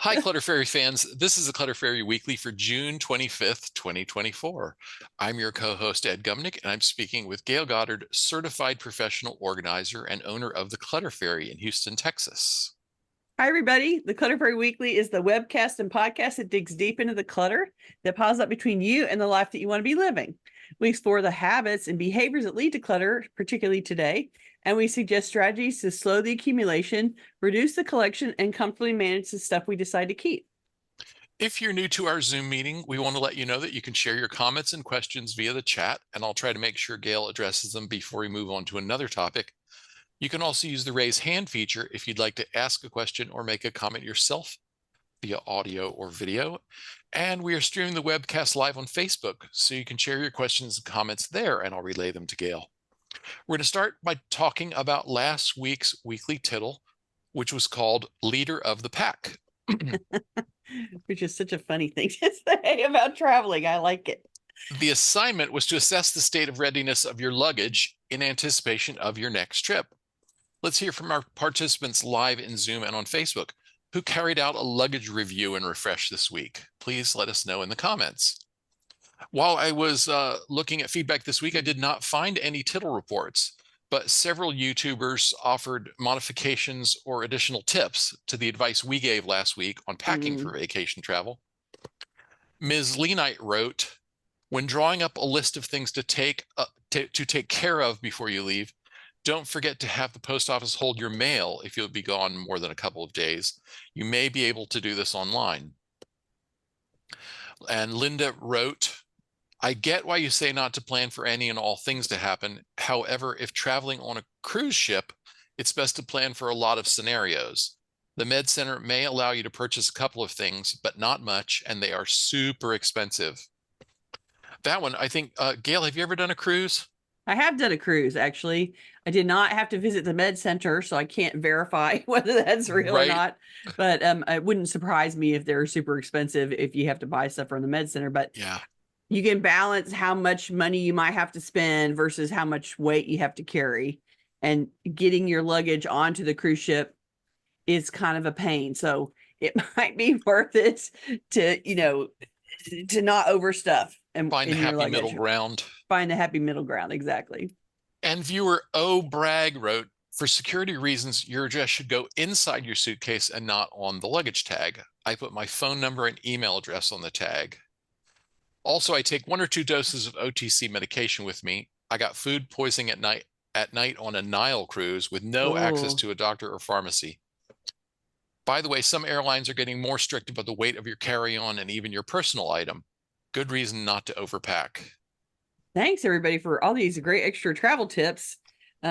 Hi, Clutter Fairy fans. This is the Clutter Fairy Weekly for June 25th, 2024. I'm your co-host, Ed Gumnick, and I'm speaking with Gayle Goddard, certified professional organizer and owner of the Clutter Fairy in Houston, Texas. Hi, everybody. The Clutter Fairy Weekly is the webcast and podcast that digs deep into the clutter that piles up between you and the life that you want to be living. We explore the habits and behaviors that lead to clutter, particularly today, and we suggest strategies to slow the accumulation, reduce the collection, and comfortably manage the stuff we decide to keep. If you're new to our Zoom meeting, we want to let you know that you can share your comments and questions via the chat, and I'll try to make sure Gayle addresses them before we move on to another topic. You can also use the raise hand feature if you'd like to ask a question or make a comment yourself via audio or video. And we are streaming the webcast live on Facebook, so you can share your questions and comments there, and I'll relay them to Gayle. We're going to start by talking about last week's Weekly Tittle, which was called Leader of the Pack. Which is such a funny thing to say about traveling. I like it. The assignment was to assess the state of readiness of your luggage in anticipation of your next trip. Let's hear from our participants live in Zoom and on Facebook who carried out a luggage review and refresh this week. Please let us know in the comments. While I was looking at feedback this week, I did not find any Tittle reports, but several YouTubers offered modifications or additional tips to the advice we gave last week on packing for vacation travel. Ms. Leanite wrote, when drawing up a list of things to take care of before you leave, don't forget to have the post office hold your mail if you'll be gone more than a couple of days. You may be able to do this online. And Linda wrote, I get why you say not to plan for any and all things to happen. However, if traveling on a cruise ship, it's best to plan for a lot of scenarios. The Med Center may allow you to purchase a couple of things, but not much, and they are super expensive. That one, I think, Gayle, have you ever done a cruise? I have done a cruise, actually. I did not have to visit the med center, so I can't verify whether that's real or Right. not. But it wouldn't surprise me if they're super expensive if you have to buy stuff from the med center. But Yeah. you can balance how much money you might have to spend versus how much weight you have to carry. And getting your luggage onto the cruise ship is kind of a pain. So it might be worth it to not overstuff Find the in your happy middle luggage. ground. Find the happy middle ground. Exactly. And viewer O. Bragg wrote, for security reasons, your address should go inside your suitcase and not on the luggage tag. I put my phone number and email address on the tag. Also, I take 1 or 2 doses of OTC medication with me. I got food poisoning at night on a Nile cruise with no access to a doctor or pharmacy. By the way, some airlines are getting more strict about the weight of your carry-on and even your personal item. Good reason not to overpack. Thanks, everybody, for all these great extra travel tips.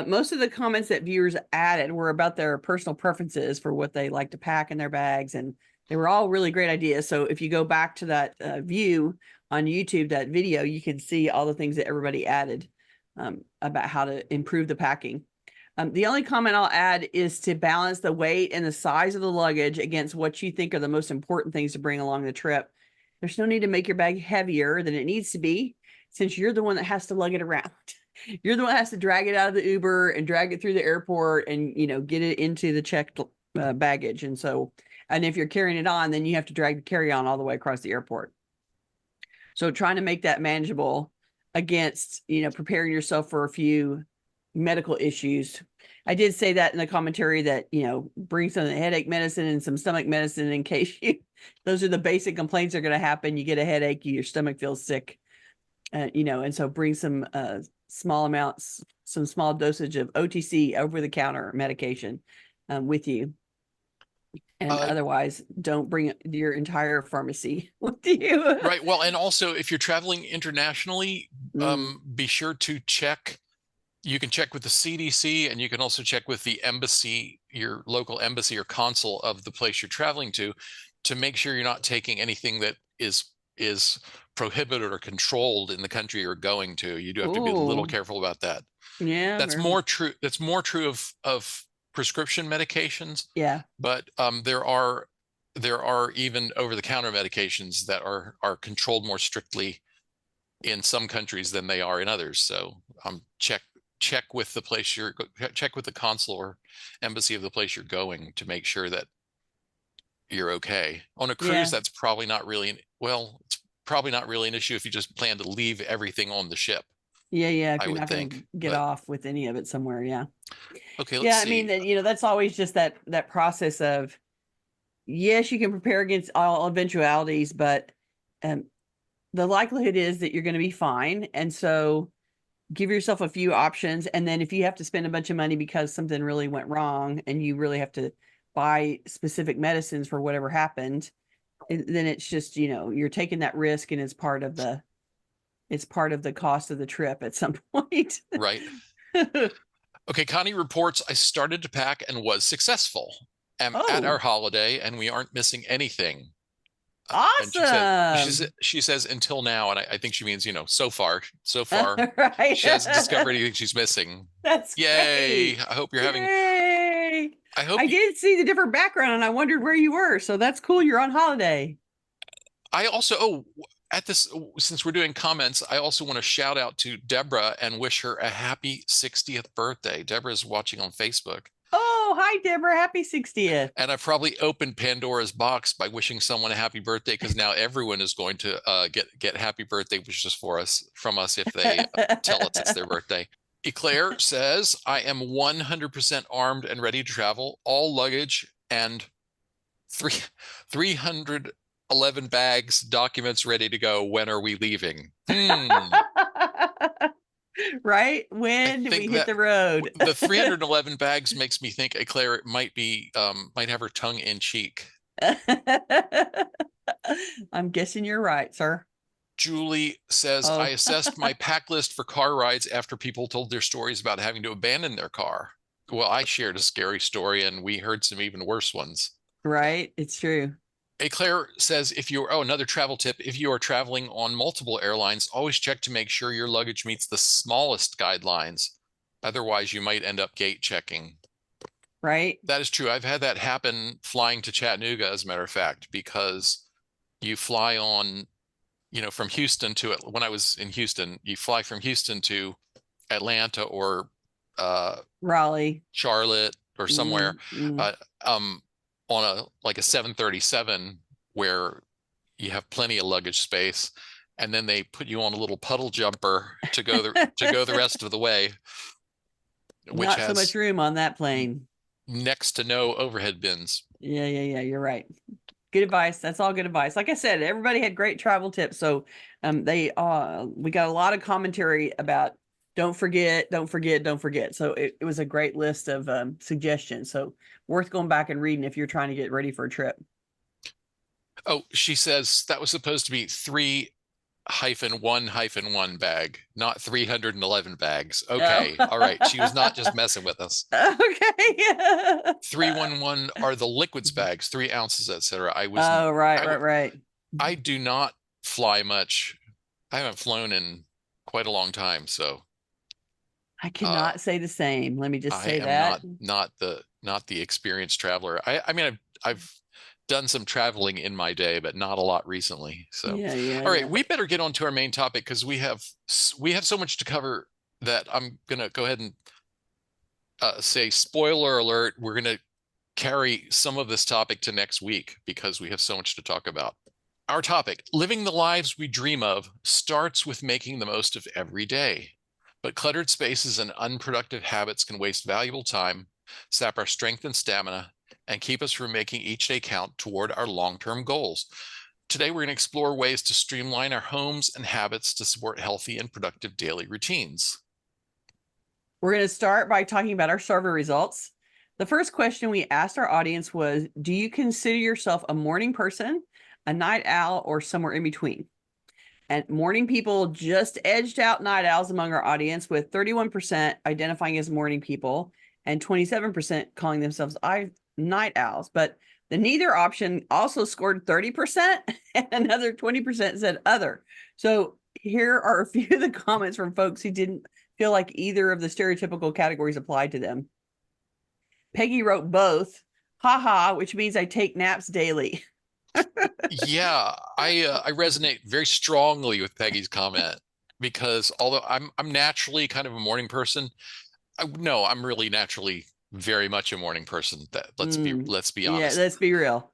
Most of the comments that viewers added were about their personal preferences for what they like to pack in their bags, and they were all really great ideas. So if you go back to that view on YouTube, that video, you can see all the things that everybody added about how to improve the packing. The only comment I'll add is to balance the weight and the size of the luggage against what you think are the most important things to bring along the trip. There's no need to make your bag heavier than it needs to be, since you're the one that has to lug it around. You're the one that has to drag it out of the Uber and drag it through the airport and, get it into the checked baggage. And if you're carrying it on, then you have to drag the carry-on all the way across the airport. So trying to make that manageable against, preparing yourself for a few medical issues. I did say that in the commentary that, bring some headache medicine and some stomach medicine in case those are the basic complaints that are going to happen. You get a headache, your stomach feels sick. And so bring some small amounts, some small dosage of OTC, over-the-counter medication with you. And otherwise, don't bring your entire pharmacy with you. Right. Well, and also if you're traveling internationally, be sure to check. You can check with the CDC, and you can also check with the embassy, your local embassy or consul of the place you're traveling to make sure you're not taking anything that is prohibited or controlled in the country you're going to. You do have to be a little careful about that. Yeah, that's more true. That's more true of prescription medications. Yeah, but there are even over-the-counter medications that are controlled more strictly in some countries than they are in others. So check with the place check with the consul or embassy of the place you're going to make sure that you're okay. On a cruise, Yeah. that's probably not really, well, it's probably not really an issue if you just plan to leave everything on the ship, Yeah, yeah. If I you're would not going to think. get But off with any of it somewhere, yeah. okay, let's Yeah, I mean, see. that's always just that process of, yes, you can prepare against all eventualities, but um, the likelihood is that you're going to be fine. And so give yourself a few options. And then if you have to spend a bunch of money because something really went wrong and you really have to buy specific medicines for whatever happened, then it's just, you're taking that risk, and it's part of the cost of the trip at some point. Right. Okay, Connie reports, I started to pack and was successful. Am at our Oh, holiday and we aren't missing anything. And awesome. she says until now, and I think she means, so far, Right. she hasn't discovered anything she's missing. That's Yay. great. I hope you're having, Yay. I hope I did see the different background and I wondered where you were. So that's cool. You're on holiday. I also, oh, at this, since we're doing comments, I also want to shout out to Deborah and wish her a happy 60th birthday. Deborah is watching on Facebook. Oh, hi, Deborah. Happy 60th. And I probably opened Pandora's box by wishing someone a happy birthday, because now everyone is going to get happy birthday wishes from us if they tell us it's their birthday. Eclair says, I am 100% armed and ready to travel. All luggage and 311 bags, documents ready to go. When are we leaving? Right? I When do we think hit that the road? the 311 bags makes me think Eclair might have her tongue in cheek. I'm guessing you're right, sir. Julie says, I Oh, assessed my pack list for car rides after people told their stories about having to abandon their car. Well, I shared a scary story and we heard some even worse ones. right. It's true. Eclair says, another travel tip, if you are traveling on multiple airlines, always check to make sure your luggage meets the smallest guidelines. Otherwise, you might end up gate checking. Right. That is true. I've had that happen flying to Chattanooga, as a matter of fact, because you fly on, from Houston to it. When I was in Houston, you fly from Houston to Atlanta or Raleigh. Charlotte or somewhere, Mm, mm. uh, on a 737 where you have plenty of luggage space, and then they put you on a little puddle jumper to go the rest of the way, which Not so much has room on that plane. next to no overhead bins. Yeah, yeah, yeah. You're right. Good advice. That's all good advice. Like I said, everybody had great travel tips. So we got a lot of commentary about don't forget, don't forget, don't forget. So it was a great list of suggestions. So worth going back and reading if you're trying to get ready for a trip. Oh, she says that was supposed to be 3-1-1 bag, not 311 bags. Okay. Oh. All right. She was not just messing with us. Okay. 311 are the liquids bags, 3 ounces, etc. Oh, right, right, right. I do not fly much. I haven't flown in quite a long time, so I uh, cannot say the same. Let me just I say am that. not the experienced traveler. I mean, I've done some traveling in my day, but not a lot recently. So, Yeah, yeah, all right, yeah. we better get on to our main topic, because we have so much to cover that I'm gonna go ahead and say spoiler alert. We're gonna carry some of this topic to next week because we have so much to talk about. Our topic, living the lives we dream of, starts with making the most of every day. But cluttered spaces and unproductive habits can waste valuable time, sap our strength and stamina, and keep us from making each day count toward our long-term goals. Today, we're going to explore ways to streamline our homes and habits to support healthy and productive daily routines. We're going to start by talking about our survey results. The first question we asked our audience was, do you consider yourself a morning person, a night owl, or somewhere in between? And morning people just edged out night owls among our audience, with 31% identifying as morning people and 27% calling themselves night owls. But the neither option also scored 30%, and another 20% said other. So here are a few of the comments from folks who didn't feel like either of the stereotypical categories applied to them. Peggy wrote both, haha, which means I take naps daily. Yeah, I resonate very strongly with Peggy's comment, because although I'm naturally kind of a morning person, no, I'm really naturally very much a morning person. Let's be Yeah, honest. let's be real.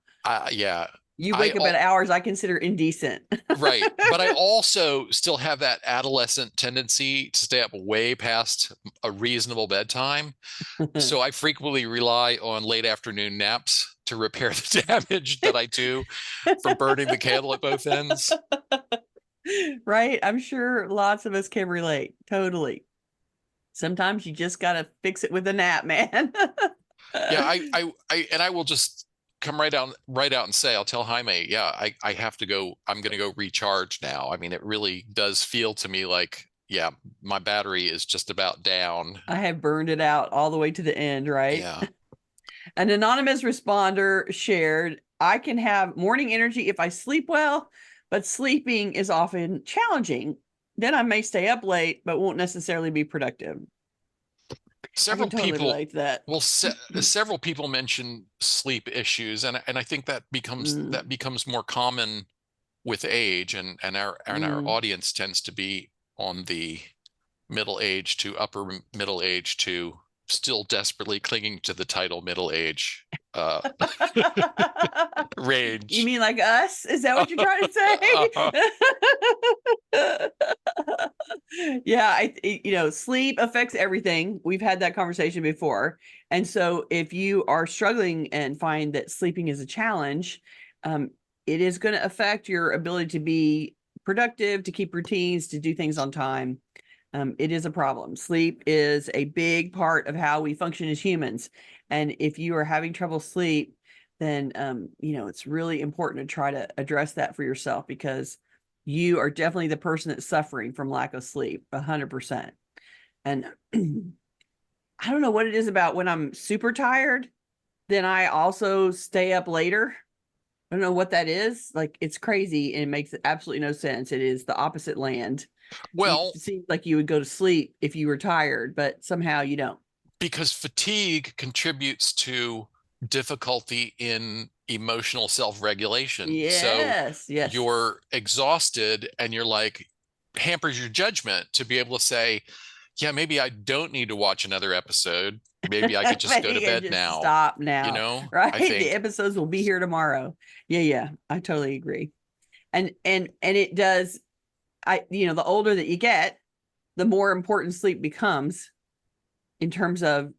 Yeah. You wake up at hours I consider indecent. Right. But I also still have that adolescent tendency to stay up way past a reasonable bedtime. So I frequently rely on late afternoon naps to repair the damage that I do from burning the candle at both ends. Right? I'm sure lots of us can relate. Totally. Sometimes you just got to fix it with a nap, man. Yeah, I will just come right out and say, I'll tell Jaime, yeah, I have to go. I'm going to go recharge now. I mean, it really does feel to me like, yeah, my battery is just about down. I have burned it out all the way to the end, right? Yeah. An anonymous responder shared, I can have morning energy if I sleep well, but sleeping is often challenging. Then I may stay up late, but won't necessarily be productive. I Several can totally people, relate to that. well, several people mention sleep issues, and I think Mm, that becomes more common with age, and our mm. audience tends to be on the middle age to upper middle age to still desperately clinging to the title middle age uh You range. mean like us? Is that what you're trying to say? Yeah, sleep affects everything. We've had that conversation before. And so if you are struggling and find that sleeping is a challenge, it is going to affect your ability to be productive, to keep routines, to do things on time. It is a problem. Sleep is a big part of how we function as humans. And if you are having trouble sleep, then it's really important to try to address that for yourself, because you are definitely the person that's suffering from lack of sleep 100%. And I don't know what it is about when I'm super tired, then I also stay up later. I don't know what that is. Like, it's crazy and it makes absolutely no sense. It is the opposite land. Well, It seems like you would go to sleep if you were tired, but somehow you don't. because fatigue contributes to difficulty in emotional self-regulation. So Yes, yes. you're exhausted and you're like, hampers your judgment to be able to say, yeah, maybe I don't need to watch another episode. Maybe I could just go to Maybe I bed just now. stop You now, know, right? I The think, episodes will be here tomorrow. Yeah, I totally agree. And it does. The older that you get, the more important sleep becomes in terms of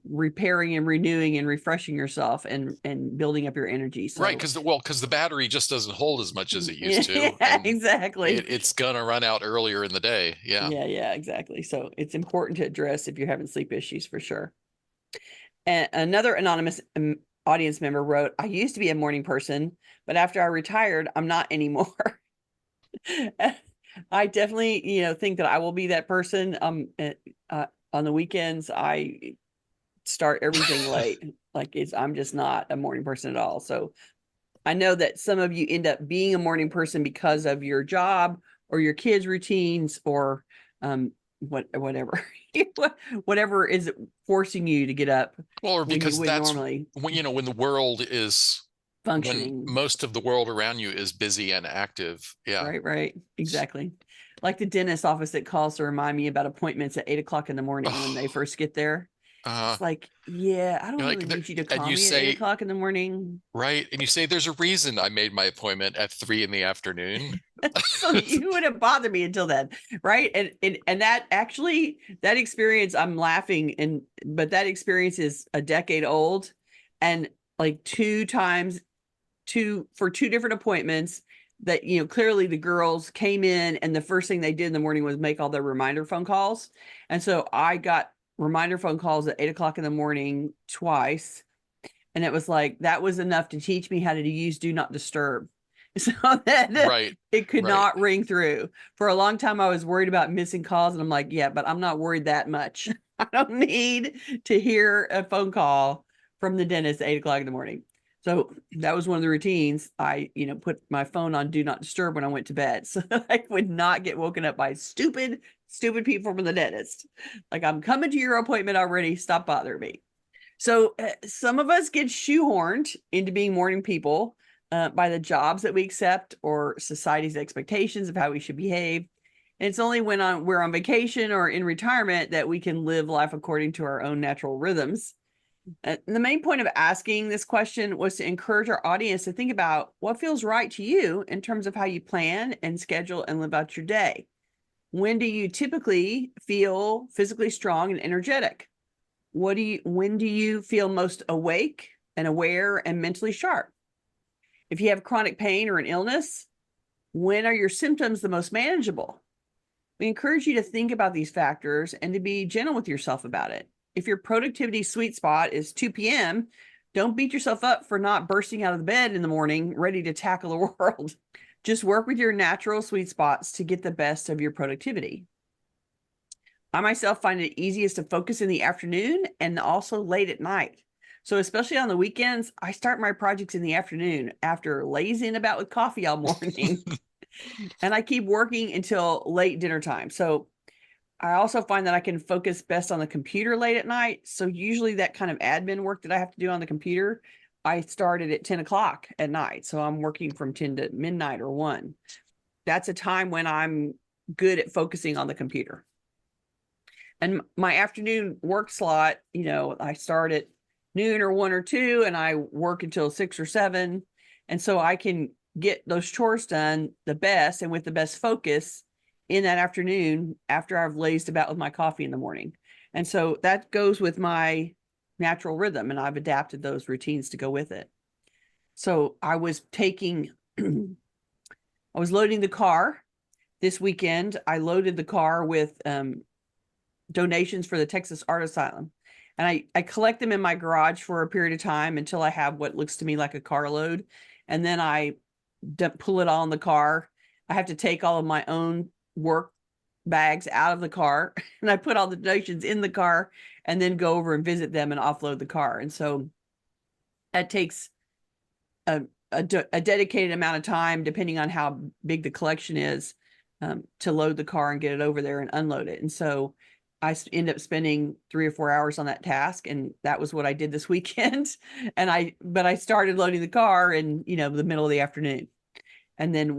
repairing and renewing and refreshing yourself and building up your energy. right. So Because the battery just doesn't hold as much as it used to. yeah, And exactly. it's gonna run out earlier in the day. Yeah. Yeah, exactly. So it's important to address if you're having sleep issues for sure. And another anonymous audience member wrote, I used to be a morning person, but after I retired, I'm not anymore. I definitely, think that I will be that person. On the weekends, I start everything late. I'm just not a morning person at all. So I know that some of you end up being a morning person because of your job or your kids' routines or whatever whatever is forcing you to get up Well, or when you because would that's normally when, when the world is, when functioning. most of the world around you is busy and active. Yeah. Right, exactly. Like the dentist office that calls to remind me about appointments at 8 o'clock in the morning when they Oh, first get there. uh, It's like, yeah, I don't you're really like, need you to and call you me at eight say, o'clock in the morning. right. And you say, there's a reason I made my appointment at 3 in the afternoon. So you wouldn't bother me until then, right? And that actually, that experience, I'm laughing, but that experience is a decade old, and like for two different appointments that clearly the girls came in and the first thing they did in the morning was make all their reminder phone calls, and so I got reminder phone calls at 8 o'clock in the morning twice, and it was like that was enough to teach me how to use do not disturb so that Right. it could Right. not ring through. For a long time I was worried about missing calls, and I'm like, yeah, but I'm not worried that much. I don't need to hear a phone call from the dentist at 8 o'clock in the morning. So that was one of the routines. I put my phone on do not disturb when I went to bed, so I would not get woken up by stupid people from the dentist. Like, I'm coming to your appointment already, stop bothering me. So some of us get shoehorned into being morning people by the jobs that we accept or society's expectations of how we should behave. And it's only when we're on vacation or in retirement that we can live life according to our own natural rhythms. The main point of asking this question was to encourage our audience to think about what feels right to you in terms of how you plan and schedule and live out your day. When do you typically feel physically strong and energetic? When do you feel most awake and aware and mentally sharp? If you have chronic pain or an illness, when are your symptoms the most manageable? We encourage you to think about these factors and to be gentle with yourself about it. If your productivity sweet spot is 2 p.m., don't beat yourself up for not bursting out of the bed in the morning, ready to tackle the world. Just work with your natural sweet spots to get the best of your productivity. I myself find it easiest to focus in the afternoon and also late at night. So especially on the weekends, I start my projects in the afternoon after lazing about with coffee all morning. And I keep working until late dinner time. So I also find that I can focus best on the computer late at night. So usually that kind of admin work that I have to do on the computer, I started at 10 o'clock at night. So I'm working from 10 to midnight or 1. That's a time when I'm good at focusing on the computer. And my afternoon work slot, I start at noon or 1 or 2, and I work until 6 or 7. And so I can get those chores done the best and with the best focus in that afternoon after I've lazed about with my coffee in the morning. And so that goes with my natural rhythm, and I've adapted those routines to go with it. So I was loading the car this weekend. I loaded the car with donations for the Texas Art Asylum. And I collect them in my garage for a period of time until I have what looks to me like a carload. And then I pull it all in the car. I have to take all of my own work bags out of the car, and I put all the donations in the car and then go over and visit them and offload the car. And so that takes a dedicated amount of time, depending on how big the collection is, to load the car and get it over there and unload it. And so I end up spending 3 or 4 hours on that task. And that was what I did this weekend. But I started loading the car in, the middle of the afternoon. And then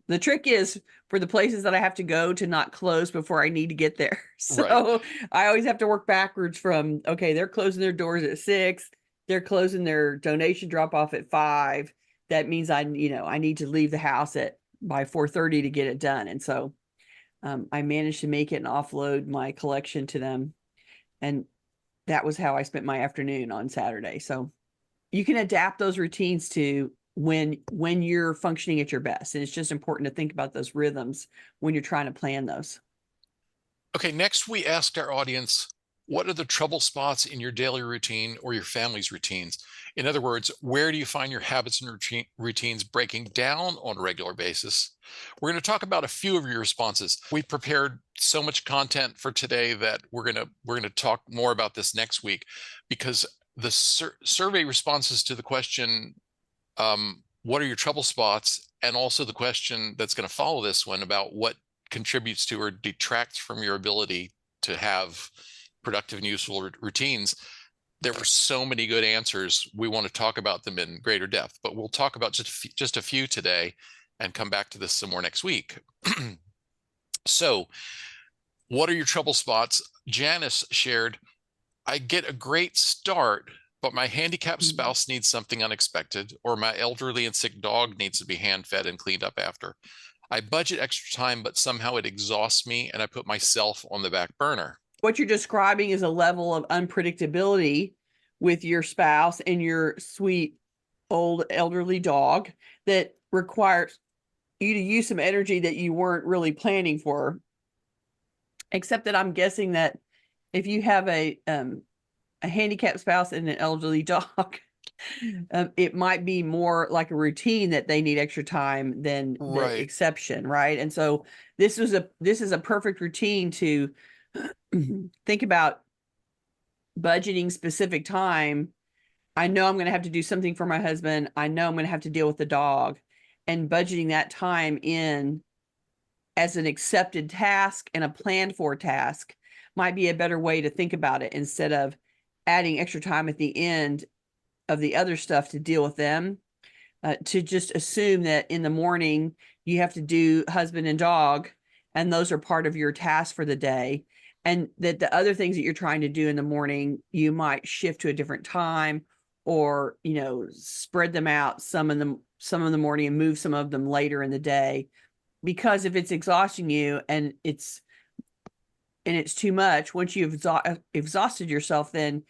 the trick is for the places that I have to go to not close before I need to get there. So I always have to work backwards from, okay, they're closing their doors at 6. They're closing their donation drop off at 5. That means I need to leave the house by 4:30 to get it done. And so I managed to make it and offload my collection to them. And that was how I spent my afternoon on Saturday. So you can adapt those routines to when you're functioning at your best. And it's just important to think about those rhythms when you're trying to plan those. Okay, next we asked our audience, what are the trouble spots in your daily routine or your family's routines? In other words, where do you find your habits and routines breaking down on a regular basis? We're going to talk about a few of your responses. We prepared so much content for today that we're going to talk more about this next week, because the survey responses to the question, what are your trouble spots? And also the question that's going to follow this one about what contributes to or detracts from your ability to have productive and useful routines. There were so many good answers. We want to talk about them in greater depth, but we'll talk about just a few today and come back to this some more next week. So what are your trouble spots? Janice shared, I get a great start, but my handicapped spouse needs something unexpected, or my elderly and sick dog needs to be hand-fed and cleaned up after. I budget extra time, but somehow it exhausts me and I put myself on the back burner. What you're describing is a level of unpredictability with your spouse and your sweet old elderly dog that requires you to use some energy that you weren't really planning for. Except that I'm guessing that if you have a handicapped spouse and an elderly dog, it might be more like a routine that they need extra time than the exception, right? And so this is a perfect routine to think about budgeting specific time. I know I'm going to have to do something for my husband. I know I'm going to have to deal with the dog, and budgeting that time in as an accepted task and a planned for task might be a better way to think about it, instead of adding extra time at the end of the other stuff to deal with them. To just assume that in the morning you have to do husband and dog, and those are part of your task for the day. and that the other things that you're trying to do in the morning, you might shift to a different time, or, spread them out some in the morning and move some of them later in the day. Because if it's exhausting you and it's too much, once you've exhausted yourself, then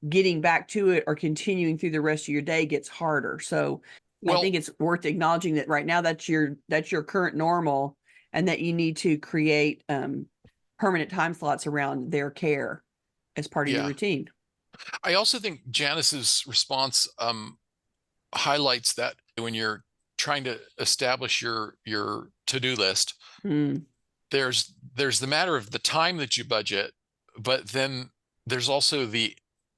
getting back to it or continuing through the rest of your day gets harder. So I think it's worth acknowledging that right now that's your current normal, and that you need to create permanent time slots around their care as part of your routine. I also think Janice's response highlights that when you're trying to establish your to-do list, there's the matter of the time that you budget, but then there's also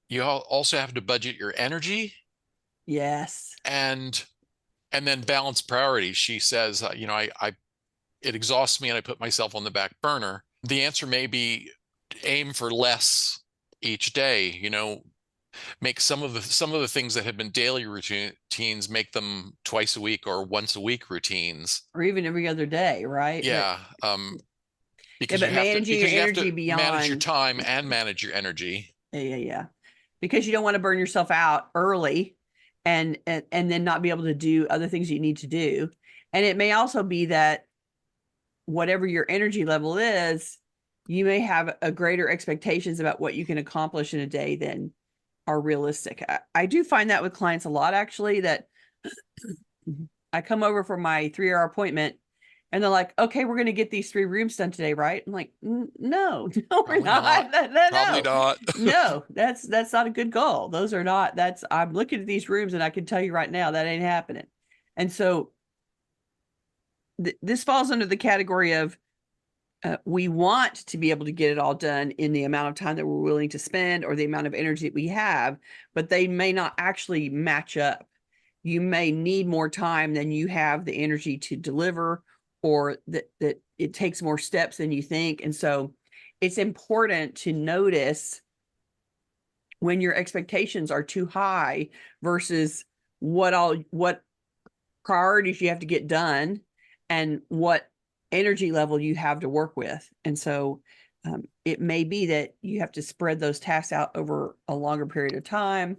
you also have to budget your energy. Yes. And then balance priorities. She says, it exhausts me and I put myself on the back burner. The answer may be aim for less each day, make some of the things that have been daily routines, make them twice a week or once a week routines, or even every other day, right? Yeah. Because but you have managing to, your energy beyond, manage your time and manage your energy. Yeah. Because you don't want to burn yourself out early and then not be able to do other things you need to do. And it may also be that whatever your energy level is, you may have a greater expectations about what you can accomplish in a day than are realistic. I do find that with clients a lot, actually, that I come over for my 3-hour appointment and they're like, okay, we're going to get these 3 rooms done today, right? I'm like, no, we're not. Probably not. No, that's not a good goal. Those are not, I'm looking at these rooms and I can tell you right now that ain't happening. And so this falls under the category of we want to be able to get it all done in the amount of time that we're willing to spend or the amount of energy that we have, but they may not actually match up. You may need more time than you have the energy to deliver, or that it takes more steps than you think. And so it's important to notice when your expectations are too high versus what priorities you have to get done and what energy level you have to work with. And so it may be that you have to spread those tasks out over a longer period of time.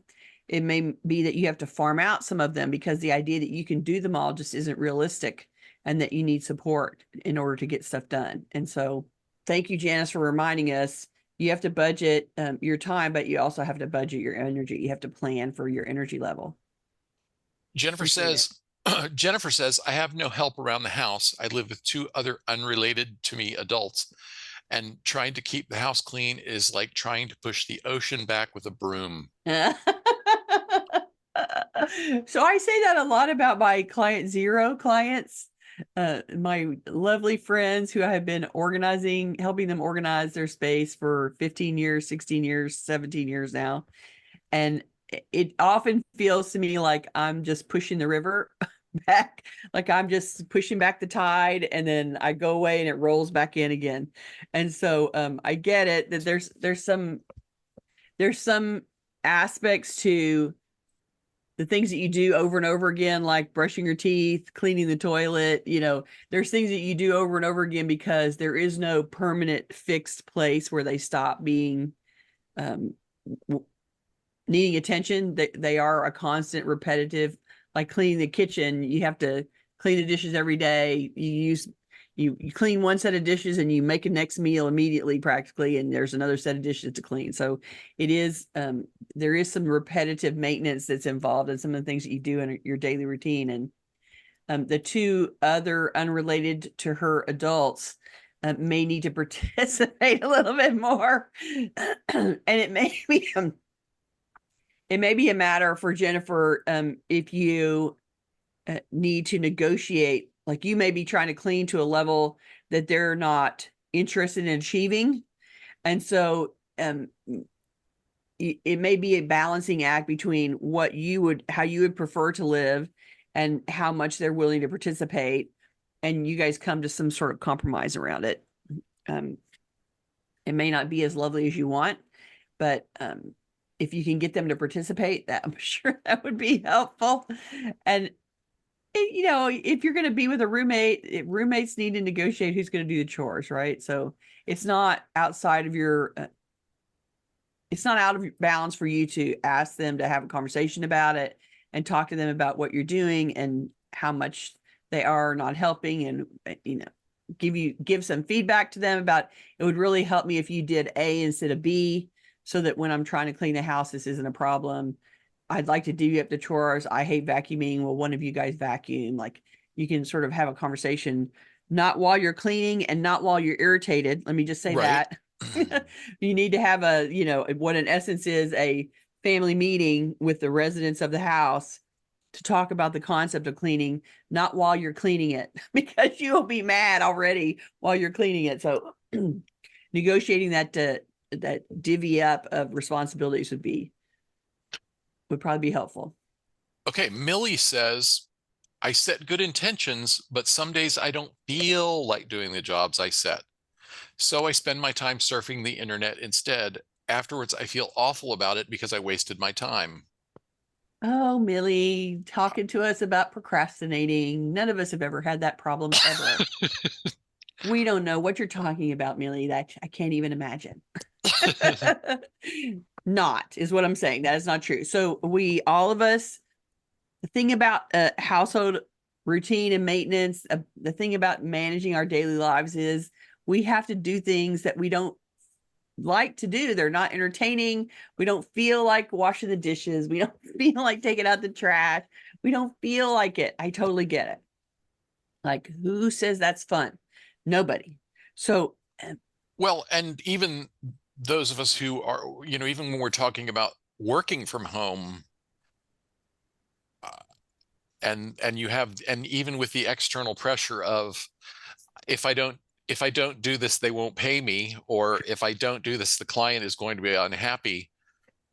It may be that you have to farm out some of them because the idea that you can do them all just isn't realistic, and that you need support in order to get stuff done. And so thank you, Janice, for reminding us you have to budget your time, but you also have to budget your energy. You have to plan for your energy level. Jennifer says, I have no help around the house. I live with 2 other unrelated to me adults, and trying to keep the house clean is like trying to push the ocean back with a broom. So I say that a lot about my client 0 clients, my lovely friends who I have been helping them organize their space for 15 years, 16 years, 17 years now. And it often feels to me like I'm just pushing the river back, like I'm just pushing back the tide, and then I go away and it rolls back in again. And so I get it that there's some aspects to the things that you do over and over again, like brushing your teeth, cleaning the toilet. There's things that you do over and over again because there is no permanent fixed place where they stop being needing attention. They are a constant repetitive, like cleaning the kitchen. You have to clean the dishes every day. You clean one set of dishes and you make a next meal immediately practically, and there's another set of dishes to clean. So it is, there is some repetitive maintenance that's involved in some of the things that you do in your daily routine. And the 2 other unrelated to her adults may need to participate a little bit more. And it may be a matter for Jennifer, if you need to negotiate, like you may be trying to clean to a level that they're not interested in achieving. And so it may be a balancing act between how you would prefer to live and how much they're willing to participate. And you guys come to some sort of compromise around it. It may not be as lovely as you want, but if you can get them to participate, that I'm sure that would be helpful. And if you're going to be with a roommate, roommates need to negotiate who's going to do the chores, right? So it's not outside of your, it's not out of balance for you to ask them to have a conversation about it and talk to them about what you're doing and how much they are not helping, and give some feedback to them about, it would really help me if you did A instead of B, so that when I'm trying to clean the house, this isn't a problem. I'd like to divvy up the chores. I hate vacuuming. Will one of you guys vacuum? Like, you can sort of have a conversation, not while you're cleaning and not while you're irritated. Let me just say Right. that. You need to have what in essence is a family meeting with the residents of the house to talk about the concept of cleaning, not while you're cleaning it, because you will be mad already while you're cleaning it. So negotiating that divvy up of responsibilities would probably be helpful. Okay, Millie says, I set good intentions, but some days I don't feel like doing the jobs I set. So I spend my time surfing the internet instead. Afterwards, I feel awful about it because I wasted my time. Oh, Millie, talking to us about procrastinating. None of us have ever had that problem ever. We don't know what you're talking about, Millie. That I can't even imagine. Not is what I'm saying. That is not true. So all of us, the thing about household routine and maintenance, the thing about managing our daily lives is we have to do things that we don't like to do. They're not entertaining. We don't feel like washing the dishes. We don't feel like taking out the trash. We don't feel like it. I totally get it. Like, who says that's fun? Nobody. So, Well, and even those of us who are, even when we're talking about working from home, uh, and even with the external pressure of, if I don't do this, they won't pay me, or if I don't do this, the client is going to be unhappy.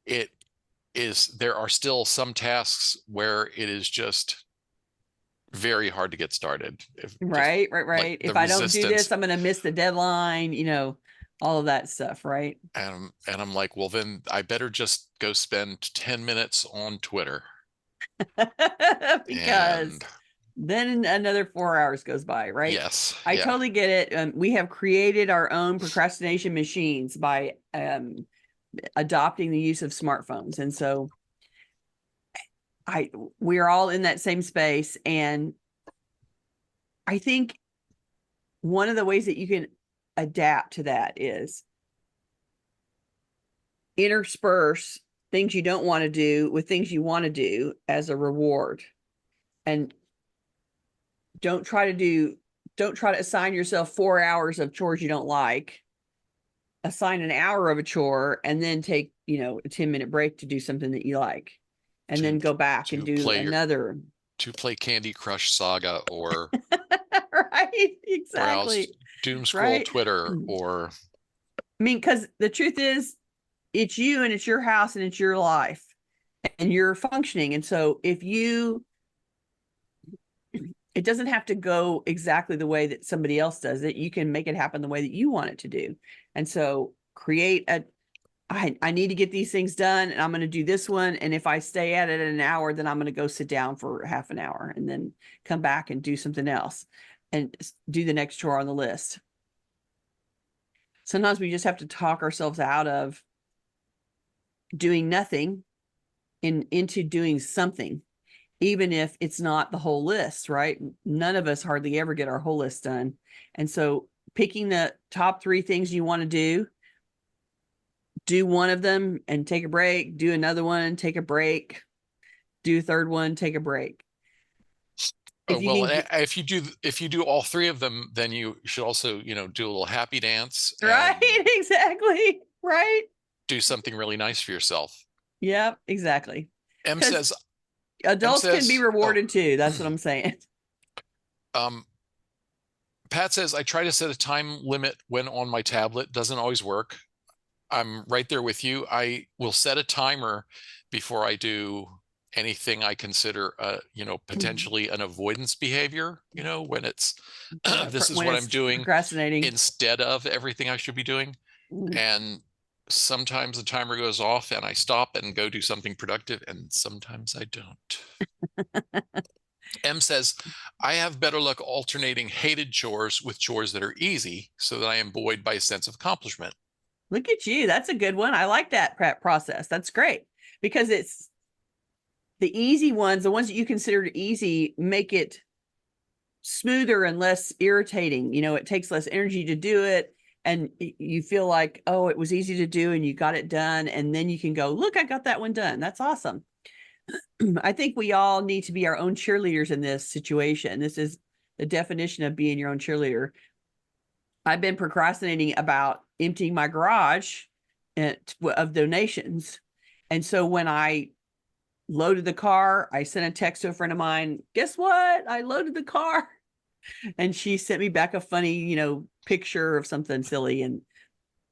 There are still some tasks where it is just very hard to get started. right. Like If the I don't do resistance. this, I'm going to miss the deadline, all of that stuff, right? And I'm like, well, then I better just go spend 10 minutes on Twitter. Because And then another 4 hours goes by, right? yes, I yeah. totally get it. We have created our own procrastination machines by adopting the use of smartphones. And so we're all in that same space. And I think one of the ways that you can adapt to that is intersperse things you don't want to do with things you want to do as a reward. And don't try to assign yourself 4 hours of chores you don't like. Assign an hour of a chore and then take, a 10-minute break to do something that you like. And then go back and to do play another. to play Candy Crush Saga, or Right, else exactly. doom scroll Right. Twitter, or I mean, because the truth is, it's you and it's your house and it's your life and you're functioning. And so it doesn't have to go exactly the way that somebody else does it. You can make it happen the way that you want it to do. And so I need to get these things done and I'm going to do this one. And if I stay at it an hour, then I'm going to go sit down for half an hour and then come back and do something else and do the next chore on the list. Sometimes we just have to talk ourselves out of doing nothing into doing something, even if it's not the whole list, right? None of us hardly ever get our whole list done. And so picking the top 3 things you want to do one of them and take a break, do another one, take a break, do a third one, take a break. If you can, if you do all 3 of them, then you should also, do a little happy dance right, and exactly, right. do something really nice for yourself. Yep, exactly. M Because says, adults can be oh, rewarded too. That's what I'm saying. um, Pat says, I try to set a time limit when on my tablet. Doesn't always work. I'm right there with you. I will set a timer before I do anything I consider, potentially an avoidance behavior, when it's, this is When what I'm it's doing procrastinating. instead of everything I should be doing. And sometimes the timer goes off and I stop and go do something productive, and sometimes I don't. M says, I have better luck alternating hated chores with chores that are easy so that I am buoyed by a sense of accomplishment. Look at you. That's a good one. I like that prep process. That's great because it's the easy ones, the ones that you consider easy, make it smoother and less irritating. You know, it takes less energy to do it. And you feel like, oh, it was easy to do and you got it done. And then you can go, look, I got that one done. That's awesome. I think we all need to be our own cheerleaders in this situation. This is the definition of being your own cheerleader. I've been procrastinating about emptying my garage of donations. And so when I loaded the car, I sent a text to a friend of mine, guess what? I loaded the car. And she sent me back a funny, you know, picture of something silly. And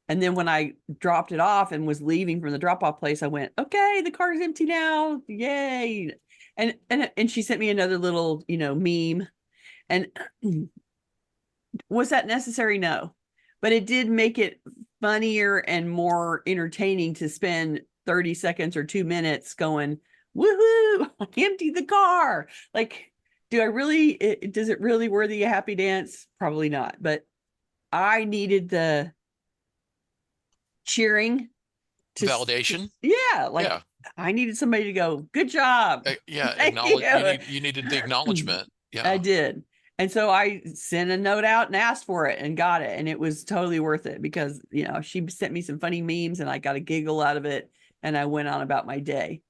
then when I dropped it off and was leaving from the drop-off place, I went, okay, the car's empty now. Yay. And she sent me another little, you know, meme. And was that necessary? No. But it did make it funnier and more entertaining to spend 30 seconds or 2 minutes going, woohoo, I emptied the car. Like, do I really, does it really worthy a happy dance? Probably not. But I needed the cheering to Validation. yeah. I needed somebody to go, good job. Yeah. Acknowledge. You needed the acknowledgement. Yeah. I did. And so I sent a note out and asked for it and got it. And it was totally worth it because, you know, she sent me some funny memes and I got a giggle out of it. And I went on about my day.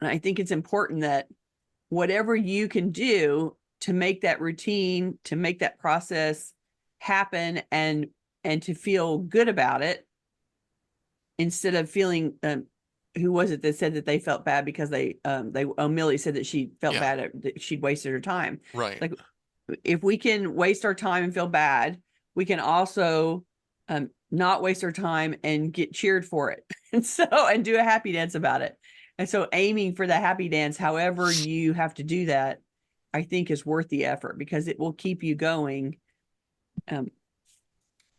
And I think it's important that whatever you can do to make that routine, to make that process happen and to feel good about it, instead of feeling, who was it that said that they felt bad because Millie said that she felt bad that she'd wasted her time. Right. Like, if we can waste our time and feel bad, we can also not waste our time and get cheered for it. And do a happy dance about it. And so aiming for the happy dance, however you have to do that, I think is worth the effort because it will keep you going.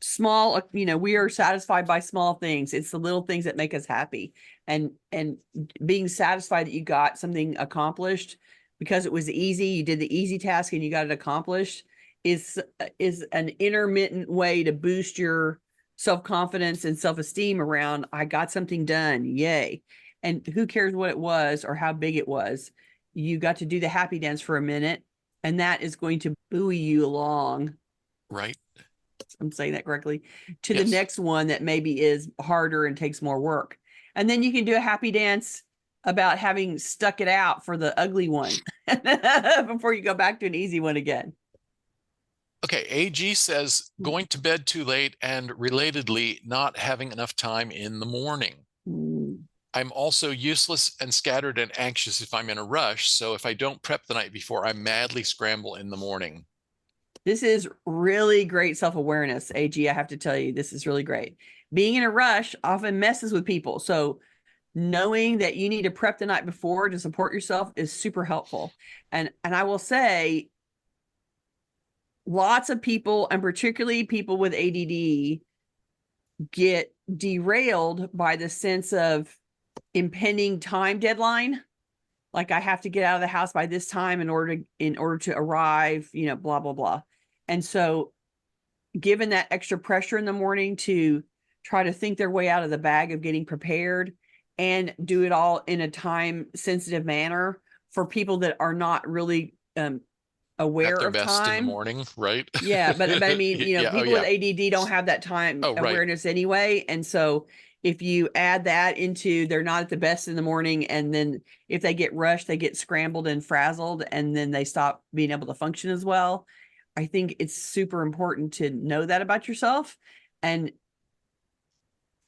Small, you know, we are satisfied by small things. It's the little things that make us happy. And being satisfied that you got something accomplished because it was easy, you did the easy task and you got it accomplished is an intermittent way to boost your self-confidence and self-esteem around, I got something done, yay. And who cares what it was or how big it was? You got to do the happy dance for a minute, and that is going to buoy you along. Right. I'm saying that correctly, to the next one that maybe is harder and takes more work. And then you can do a happy dance about having stuck it out for the ugly one before you go back to an easy one again. Okay, AG says going to bed too late and relatedly not having enough time in the morning. I'm also useless and scattered and anxious if I'm in a rush. So if I don't prep the night before, I madly scramble in the morning. This is really great self-awareness, AG. I have to tell you, this is really great. Being in a rush often messes with people. So knowing that you need to prep the night before to support yourself is super helpful. And I will say, lots of people, and particularly people with ADD, get derailed by the sense of impending time deadline. Like, I have to get out of the house by this time in order to arrive, you know, blah, blah, blah. And so given that extra pressure in the morning to try to think their way out of the bag of getting prepared and do it all in a time sensitive manner for people that are not really aware At their of best time in the morning, right? Yeah, but I mean, you know, people with ADD don't have that time awareness anyway. And so if you add that into, they're not at the best in the morning, and then if they get rushed, they get scrambled and frazzled, and then they stop being able to function as well. I think it's super important to know that about yourself, and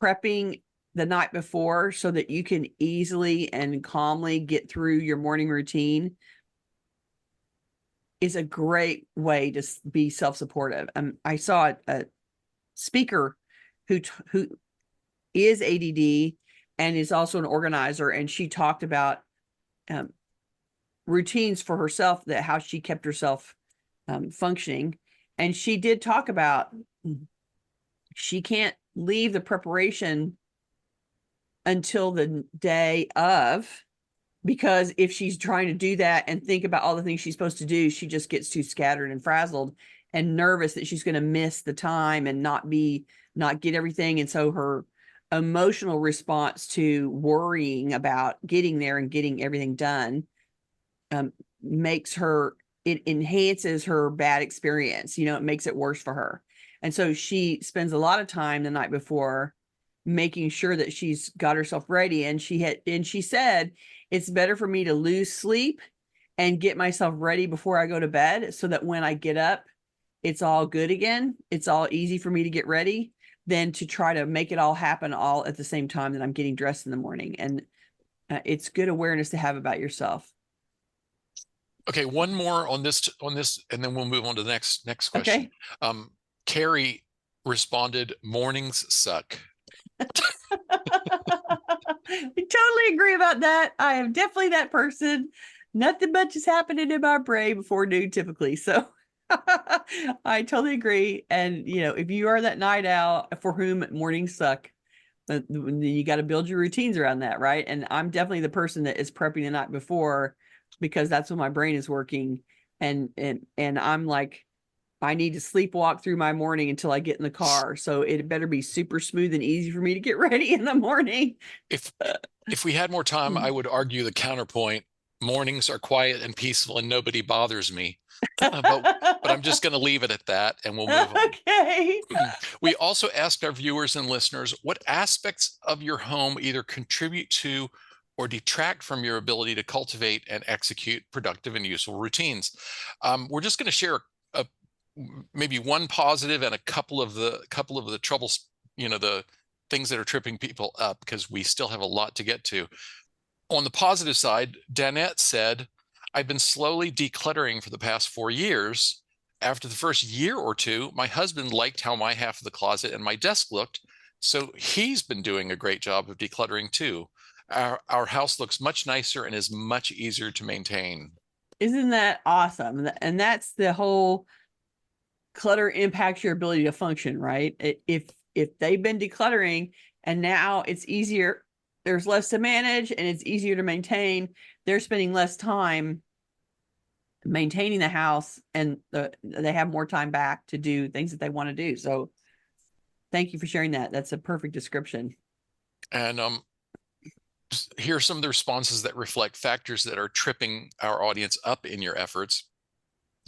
prepping the night before so that you can easily and calmly get through your morning routine is a great way to be self-supportive. I saw a speaker who is ADD and is also an organizer, and she talked about routines for herself, that how she kept herself functioning. And she did talk about she can't leave the preparation until the day of, because if she's trying to do that and think about all the things she's supposed to do, she just gets too scattered and frazzled and nervous that she's going to miss the time and not get everything. And so her emotional response to worrying about getting there and getting everything done makes her, it enhances her bad experience. You know, it makes it worse for her. And so she spends a lot of time the night before making sure that she's got herself ready. And she said, it's better for me to lose sleep and get myself ready before I go to bed so that when I get up, it's all good again. It's all easy for me to get ready than to try to make it all happen all at the same time that I'm getting dressed in the morning. And it's good awareness to have about yourself. Okay, one more on this, and then we'll move on to the next question. Okay. Carrie responded, "Mornings suck." I totally agree about that. I am definitely that person. Nothing much is happening in my brain before noon typically. So I totally agree. And, you know, if you are that night owl for whom mornings suck, you got to build your routines around that, right? And I'm definitely the person that is prepping the night before because that's when my brain is working. And I'm like, I need to sleepwalk through my morning until I get in the car. So it better be super smooth and easy for me to get ready in the morning. If we had more time, I would argue the counterpoint. Mornings are quiet and peaceful and nobody bothers me. But I'm just going to leave it at that and we'll move on. Okay. We also asked our viewers and listeners what aspects of your home either contribute to or detract from your ability to cultivate and execute productive and useful routines. We're just going to share maybe one positive and a couple of the troubles, you know, the things that are tripping people up, because we still have a lot to get to. On the positive side, Danette said, "I've been slowly decluttering for the past 4 years. After the first year or two, my husband liked how my half of the closet and my desk looked, so he's been doing a great job of decluttering too. Our house looks much nicer and is much easier to maintain." Isn't that awesome? And that's the whole clutter impacts your ability to function, right? If they've been decluttering and now it's easier, there's less to manage and it's easier to maintain, they're spending less time maintaining the house and they have more time back to do things that they want to do. So thank you for sharing that. That's a perfect description. And here are some of the responses that reflect factors that are tripping our audience up in your efforts.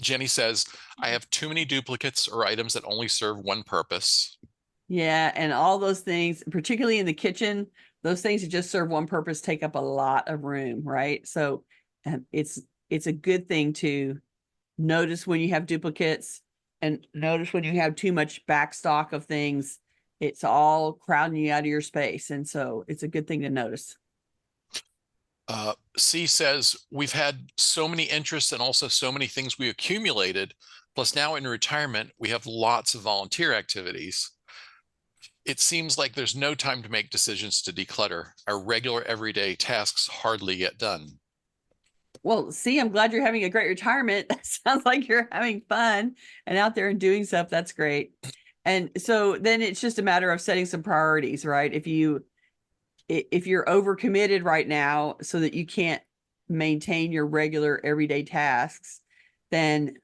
Jenny says, "I have too many duplicates or items that only serve one purpose." Yeah, and all those things, particularly in the kitchen, those things that just serve one purpose take up a lot of room, right? So it's a good thing to notice when you have duplicates and notice when you have too much back stock of things. It's all crowding you out of your space. And so it's a good thing to notice. C says, "We've had so many interests and also so many things we accumulated. Plus now in retirement, we have lots of volunteer activities. It seems like there's no time to make decisions to declutter. Our regular everyday tasks hardly get done." Well, see, I'm glad you're having a great retirement. That sounds like you're having fun and out there and doing stuff. That's great. And so then it's just a matter of setting some priorities, right? If you're overcommitted right now so that you can't maintain your regular everyday tasks, then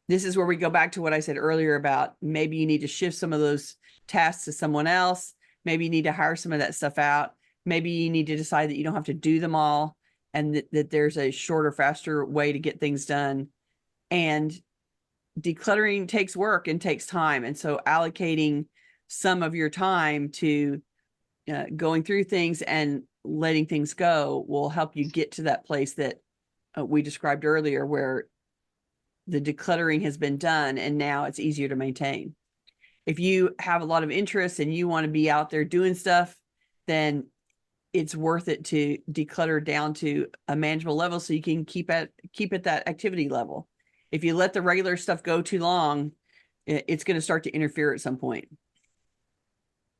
this is where we go back to what I said earlier about maybe you need to shift some of those tasks to someone else. Maybe you need to hire some of that stuff out. Maybe you need to decide that you don't have to do them all and that there's a shorter, faster way to get things done. And decluttering takes work and takes time. And so allocating some of your time to going through things and letting things go will help you get to that place that we described earlier, where the decluttering has been done and now it's easier to maintain. If you have a lot of interest and you want to be out there doing stuff, then it's worth it to declutter down to a manageable level so you can keep at that activity level. If you let the regular stuff go too long, it's going to start to interfere at some point.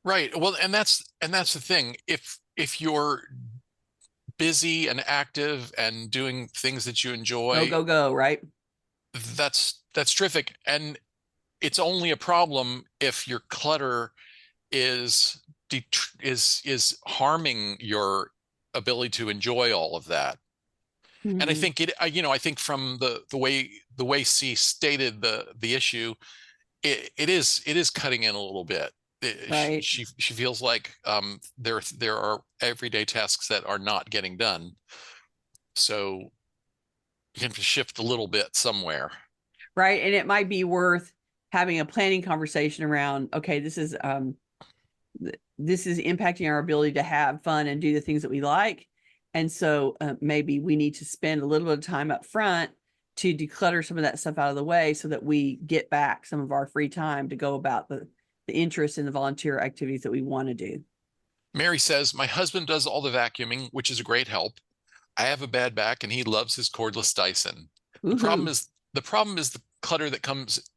Right. Well, and that's the thing. If you're busy and active and doing things that you enjoy, Go, right? That's terrific. And it's only a problem if your clutter is harming your ability to enjoy all of that. And I Mhm. think I think from the way C stated the issue, it is cutting in a little bit. Right. She feels like there are everyday tasks that are not getting done. So you have to shift a little bit somewhere. Right. And it might be worth having a planning conversation around, okay, this is impacting our ability to have fun and do the things that we like. And so maybe we need to spend a little bit of time up front to declutter some of that stuff out of the way so that we get back some of our free time to go about the interest in the volunteer activities that we want to do. Mary says, my husband does all the vacuuming, which is a great help. I have a bad back and he loves his cordless Dyson. Woohoo. The problem is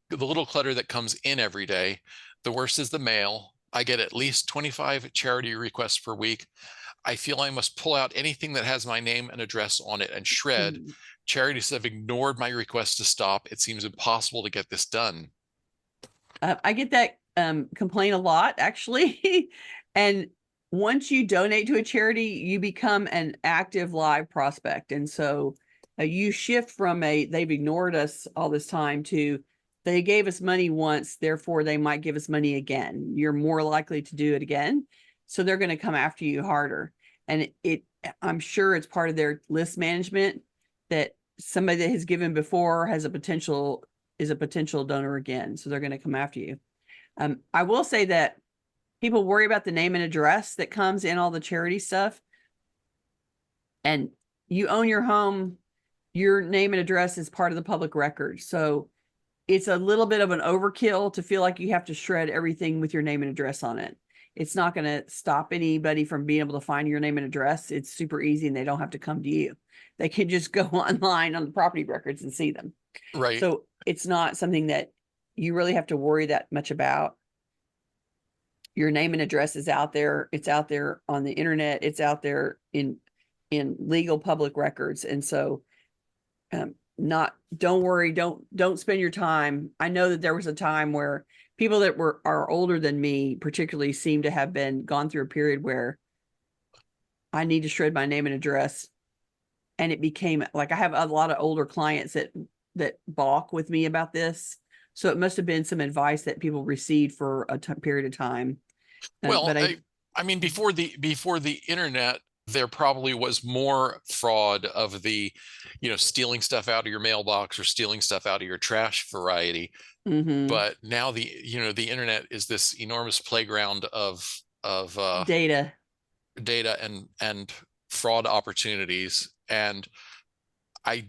the little clutter that comes in every day. The worst is the mail. I get at least 25 charity requests per week. I feel I must pull out anything that has my name and address on it and shred. Hmm. Charities have ignored my request to stop. It seems impossible to get this done. I get that complaint a lot, actually. And once you donate to a charity, you become an active live prospect. And so you shift from they've ignored us all this time to they gave us money once, therefore they might give us money again. You're more likely to do it again. So they're going to come after you harder. And I'm sure it's part of their list management that somebody that has given before has is a potential donor again. So they're going to come after you. I will say that people worry about the name and address that comes in all the charity stuff. And you own your home, your name and address is part of the public record. So it's a little bit of an overkill to feel like you have to shred everything with your name and address on it. It's not going to stop anybody from being able to find your name and address. It's super easy and they don't have to come to you. They can just go online on the property records and see them. Right. So it's not something that you really have to worry that much about. Your name and address is out there. It's out there on the internet. It's out there in legal public records. And so not don't worry, don't spend your time. I know that there was a time where people that are older than me particularly seem to have been gone through a period where I need to shred my name and address. And it became like I have a lot of older clients that balk with me about this. So it must have been some advice that people received for a period of time. Well, But I mean, before the internet, there probably was more fraud of the, stealing stuff out of your mailbox or stealing stuff out of your trash variety. mm-hmm. But now the internet is this enormous playground of Data. data and fraud opportunities. And I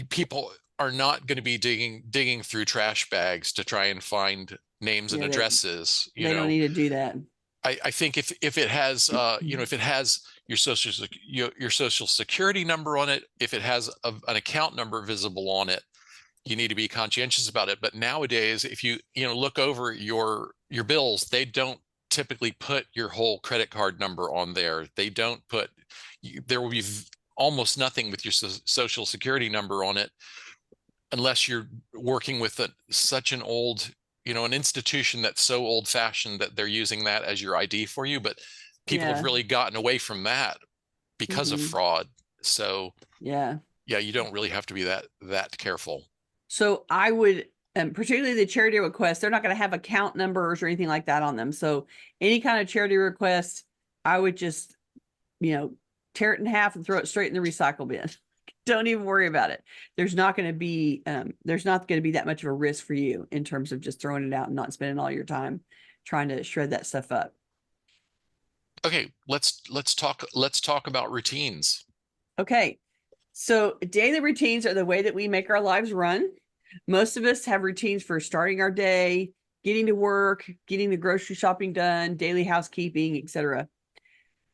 people are not going to be digging through trash bags to try and find names and Yeah, addresses. they don't need to do that. I think if it has if it has your social security number on it, if it has an account number visible on it, you need to be conscientious about it. But nowadays, if you look over your bills, they don't typically put your whole credit card number on there. They don't put there will be almost nothing with your social security number on it unless you're working with such an old, an institution that's so old fashioned that they're using that as your ID for you. But people have Yeah. really gotten away from that because of Mm-hmm. fraud. So Yeah. yeah, you don't really have to be that careful. So I would, particularly the charity requests, they're not going to have account numbers or anything like that on them. So any kind of charity request, I would just, tear it in half and throw it straight in the recycle bin. Don't even worry about it. There's not going to be that much of a risk for you in terms of just throwing it out and not spending all your time trying to shred that stuff up. Okay, let's talk about routines. Okay. So daily routines are the way that we make our lives run. Most of us have routines for starting our day, getting to work, getting the grocery shopping done, daily housekeeping, etc.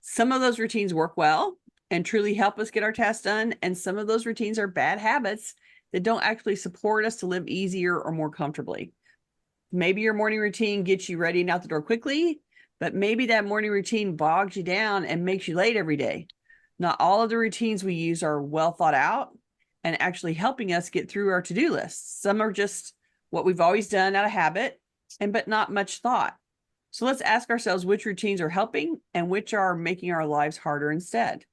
Some of those routines work well and truly help us get our tasks done. And some of those routines are bad habits that don't actually support us to live easier or more comfortably. Maybe your morning routine gets you ready and out the door quickly, but maybe that morning routine bogs you down and makes you late every day. Not all of the routines we use are well thought out and actually helping us get through our to-do lists. Some are just what we've always done out of habit, but not much thought. So let's ask ourselves which routines are helping and which are making our lives harder instead.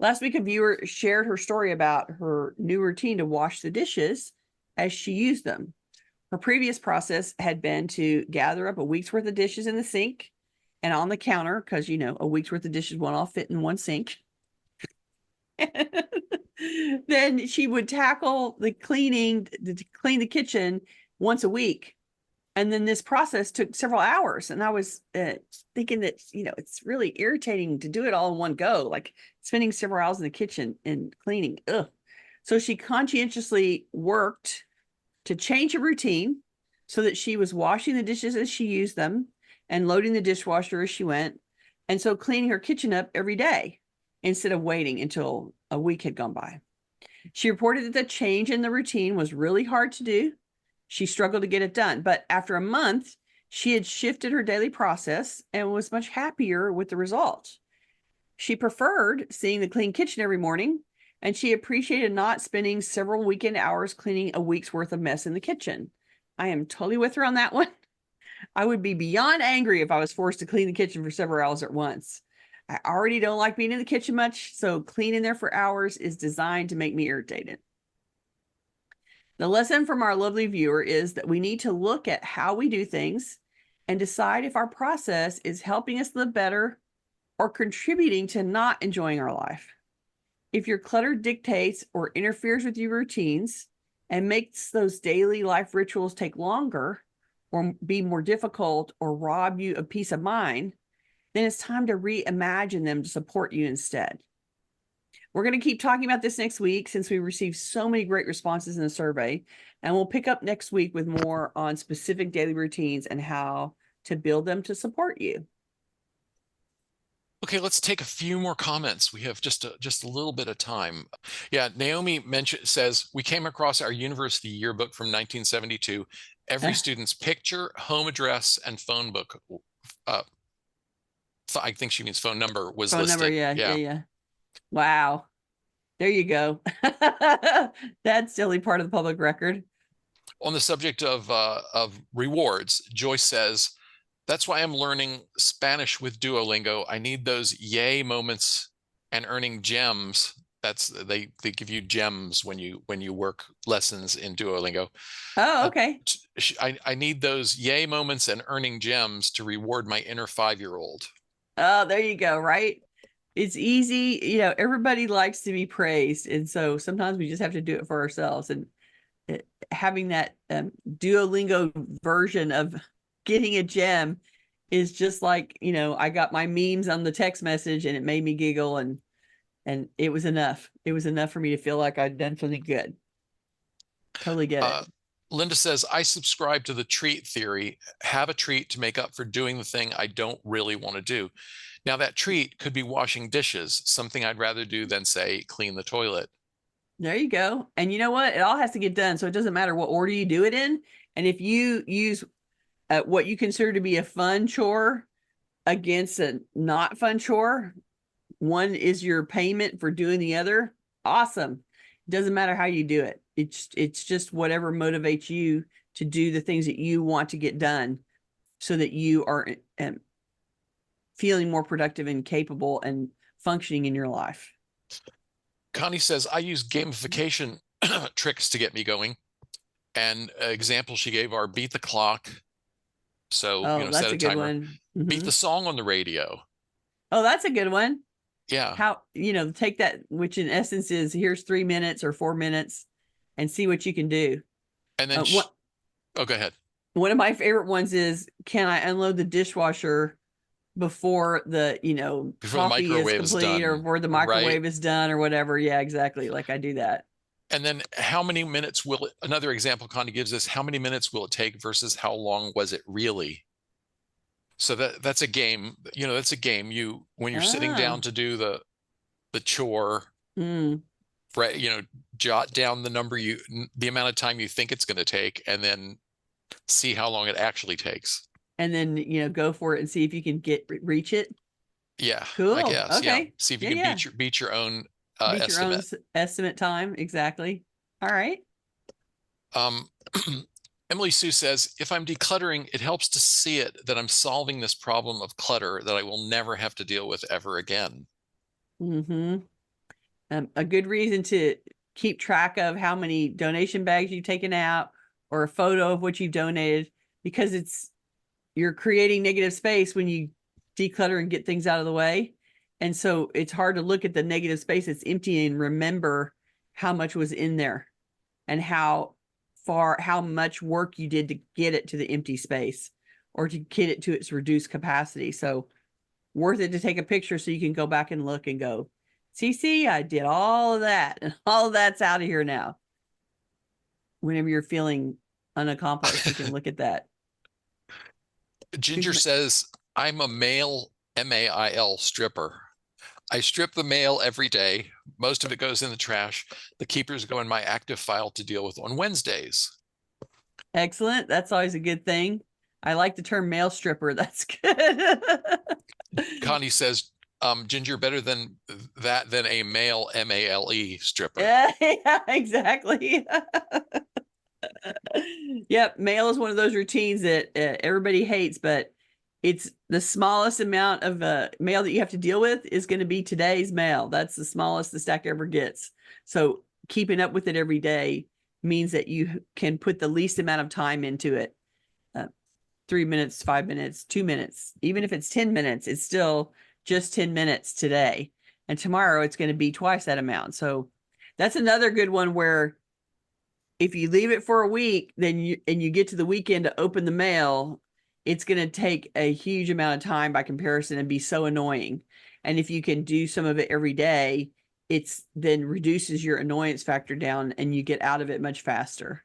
Last week, a viewer shared her story about her new routine to wash the dishes as she used them. Her previous process had been to gather up a week's worth of dishes in the sink and on the counter, because, a week's worth of dishes won't all fit in one sink. Then she would tackle the cleaning to clean the kitchen once a week. And then this process took several hours. And I was thinking that, it's really irritating to do it all in one go, like spending several hours in the kitchen and cleaning. Ugh. So she conscientiously worked to change a routine so that she was washing the dishes as she used them and loading the dishwasher as she went. And so cleaning her kitchen up every day instead of waiting until a week had gone by. She reported that the change in the routine was really hard to do. She struggled to get it done, but after a month, she had shifted her daily process and was much happier with the result. She preferred seeing the clean kitchen every morning, and she appreciated not spending several weekend hours cleaning a week's worth of mess in the kitchen. I am totally with her on that one. I would be beyond angry if I was forced to clean the kitchen for several hours at once. I already don't like being in the kitchen much, so cleaning there for hours is designed to make me irritated. The lesson from our lovely viewer is that we need to look at how we do things and decide if our process is helping us live better or contributing to not enjoying our life. If your clutter dictates or interferes with your routines and makes those daily life rituals take longer or be more difficult or rob you of peace of mind, then it's time to reimagine them to support you instead. We're going to keep talking about this next week since we received so many great responses in the survey, and we'll pick up next week with more on specific daily routines and how to build them to support you. Okay, let's take a few more comments. We have just a little bit of time. Yeah, Naomi says, we came across our university yearbook from 1972. Every student's picture, home address, and phone book. I think she means phone number was Phone listed. number, yeah. Wow. There you go. That's silly part of the public record. On the subject of rewards, Joyce says, that's why I'm learning Spanish with Duolingo. I need those yay moments and earning gems. They give you gems when you work lessons in Duolingo. Oh, okay. I need those yay moments and earning gems to reward my inner 5-year-old. Oh, there you go. Right. It's easy. Everybody likes to be praised. And so sometimes we just have to do it for ourselves. And having that Duolingo version of getting a gem is just like, I got my memes on the text message and it made me giggle, and it was enough. It was enough for me to feel like I'd done something good. Totally get it. Linda says, I subscribe to the treat theory. Have a treat to make up for doing the thing I don't really want to do. Now, that treat could be washing dishes, something I'd rather do than, say, clean the toilet. There you go. And you know what? It all has to get done. So it doesn't matter what order you do it in. And if you use what you consider to be a fun chore against a not fun chore, one is your payment for doing the other. Awesome. It doesn't matter how you do it. It's just whatever motivates you to do the things that you want to get done so that you are feeling more productive and capable and functioning in your life. Connie says, I use gamification tricks to get me going. And examples she gave are beat the clock. So, that's set a timer. One. Beat the song on the radio. Oh, that's a good one. Yeah. How, take that, which in essence is here's 3 minutes or 4 minutes, and see what you can do. And then, go ahead. One of my favorite ones is, can I unload the dishwasher before the, before coffee the microwave is complete, or before the microwave is done or whatever. Yeah, exactly. Like I do that. And then how many minutes will it, another example Connie gives us, how many minutes will it take versus how long was it really? So that's a game, that's a game. When you're sitting down to do the chore, right, jot down the number the amount of time you think it's going to take, and then see how long it actually takes. And then, go for it and see if you can reach it. Yeah. Cool. I guess. Okay. Yeah. See if you can beat your own estimate. Your own estimate time. Exactly. All right. Emily Sue says, if I'm decluttering, it helps to see it that I'm solving this problem of clutter that I will never have to deal with ever again. Mm-hmm. A good reason to keep track of how many donation bags you've taken out, or a photo of what you've donated, because you're creating negative space when you declutter and get things out of the way. And so it's hard to look at the negative space that's empty and remember how much was in there and how much work you did to get it to the empty space or to get it to its reduced capacity. So worth it to take a picture so you can go back and look and go, see, I did all of that, and all of that's out of here now. Whenever you're feeling unaccomplished, you can look at that. Ginger says, I'm a mail, MAIL stripper. I strip the mail every day. Most of it goes in the trash. The keepers go in my active file to deal with on Wednesdays. Excellent. That's always a good thing. I like the term mail stripper. That's good. Connie says, Ginger, better than that than a male MALE stripper. Yeah, exactly. Yep, mail is one of those routines that everybody hates, but it's the smallest amount of mail that you have to deal with is going to be today's mail. That's the smallest the stack ever gets. So keeping up with it every day means that you can put the least amount of time into it. 3 minutes, 5 minutes, 2 minutes. Even if it's 10 minutes, it's still just 10 minutes today. And tomorrow it's going to be twice that amount. So that's another good one where if you leave it for a week, then you get to the weekend to open the mail, it's going to take a huge amount of time by comparison and be so annoying. And if you can do some of it every day, it's then reduces your annoyance factor down and you get out of it much faster.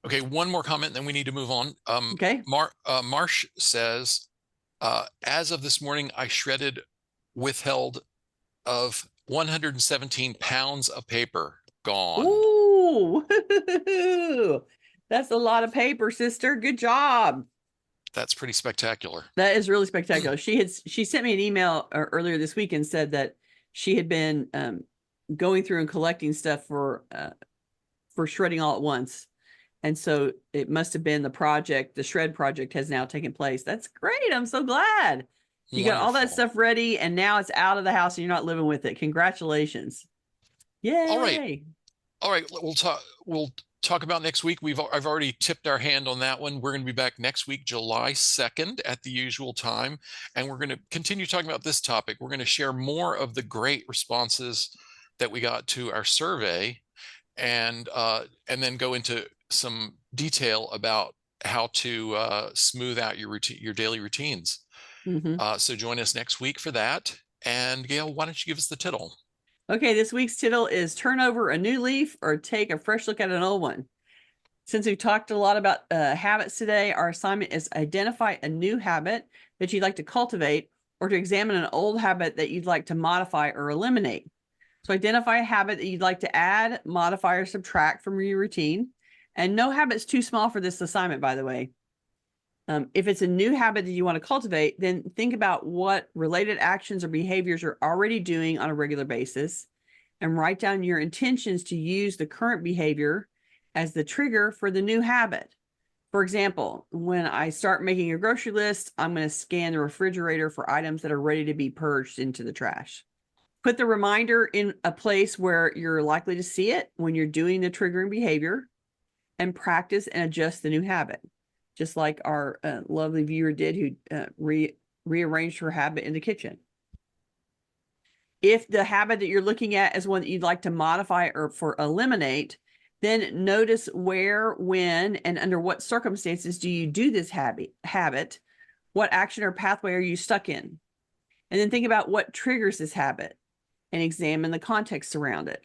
Okay, one more comment, then we need to move on. Okay. Marsh says, as of this morning, I shredded withheld of 117 pounds of paper gone. Ooh, that's a lot of paper, sister. Good job. That's pretty spectacular. That is really spectacular. She sent me an email earlier this week and said that she had been going through and collecting stuff for shredding all at once. And so it must have been the shred project has now taken place. That's great. I'm so glad. You got all that stuff ready and now it's out of the house and you're not living with it. Congratulations. Yay. All right. We'll talk about next week. I've already tipped our hand on that one. We're going to be back next week, July 2nd at the usual time. And we're going to continue talking about this topic. We're going to share more of the great responses that we got to our survey and then go into some detail about how to smooth out your daily routines. So join us next week for that. And Gayle, why don't you give us the tittle? Okay, this week's tittle is turn over a new leaf or take a fresh look at an old one. Since we've talked a lot about habits today, our assignment is identify a new habit that you'd like to cultivate or to examine an old habit that you'd like to modify or eliminate. So identify a habit that you'd like to add, modify, or subtract from your routine. And no habit's too small for this assignment, by the way. If it's a new habit that you want to cultivate, then think about what related actions or behaviors you're already doing on a regular basis and write down your intentions to use the current behavior as the trigger for the new habit. For example, when I start making a grocery list, I'm going to scan the refrigerator for items that are ready to be purged into the trash. Put the reminder in a place where you're likely to see it when you're doing the triggering behavior and practice and adjust the new habit. Just like our lovely viewer did who rearranged her habit in the kitchen. If the habit that you're looking at is one that you'd like to modify or eliminate, then notice where, when, and under what circumstances do you do this habit? What action or pathway are you stuck in? And then think about what triggers this habit and examine the context around it.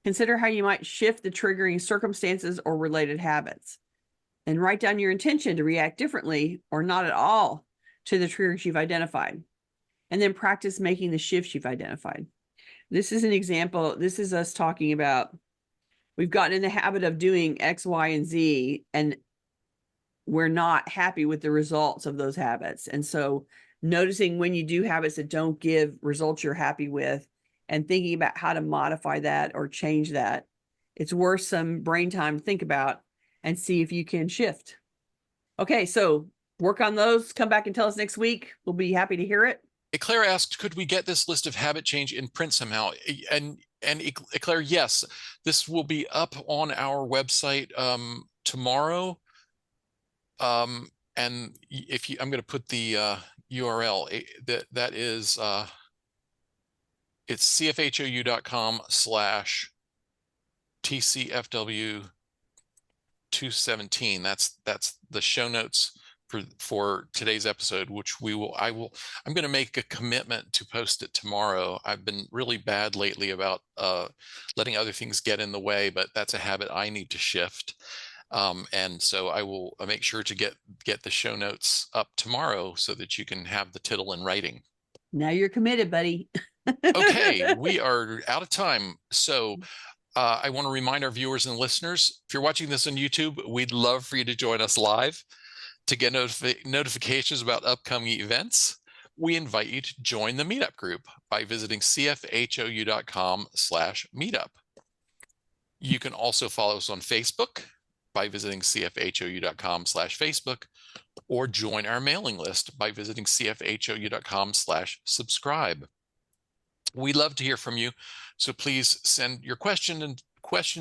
Consider how you might shift the triggering circumstances or related habits. And write down your intention to react differently or not at all to the triggers you've identified. And then practice making the shifts you've identified. This is an example. This is us talking about, we've gotten in the habit of doing X, Y, and Z, and we're not happy with the results of those habits. And so noticing when you do habits that don't give results you're happy with and thinking about how to modify that or change that. It's worth some brain time to think about and see if you can shift. Okay, so work on those. Come back and tell us next week. We'll be happy to hear it. Eclair asked, could we get this list of habit change in print somehow? And Eclair, yes, this will be up on our website tomorrow. And if you, I'm going to put the URL that is it's cfhou.com/TCFW 217. That's the show notes for today's episode, which I'm going to make a commitment to post it tomorrow. I've been really bad lately about letting other things get in the way, but that's a habit I need to shift. And so I will make sure to get the show notes up tomorrow so that you can have the tittle in writing. Now you're committed, buddy. Okay, we are out of time. So I want to remind our viewers and listeners, if you're watching this on YouTube, we'd love for you to join us live. To get notifications about upcoming events, we invite you to join the meetup group by visiting cfhou.com/meetup. You can also follow us on Facebook by visiting cfhou.com/Facebook, or join our mailing list by visiting cfhou.com/subscribe. We'd love to hear from you, so please send your questions,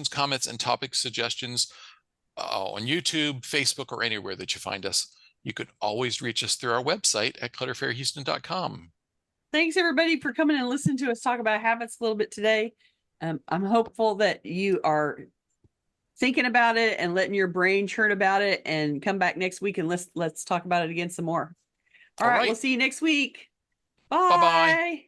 comments, and topic suggestions on YouTube, Facebook, or anywhere that you find us. You could always reach us through our website at clutterfairyhouston.com. Thanks, everybody, for coming and listening to us talk about habits a little bit today. I'm hopeful that you are thinking about it and letting your brain churn about it, and come back next week and let's talk about it again some more. All right, we'll see you next week. Bye. Bye-bye.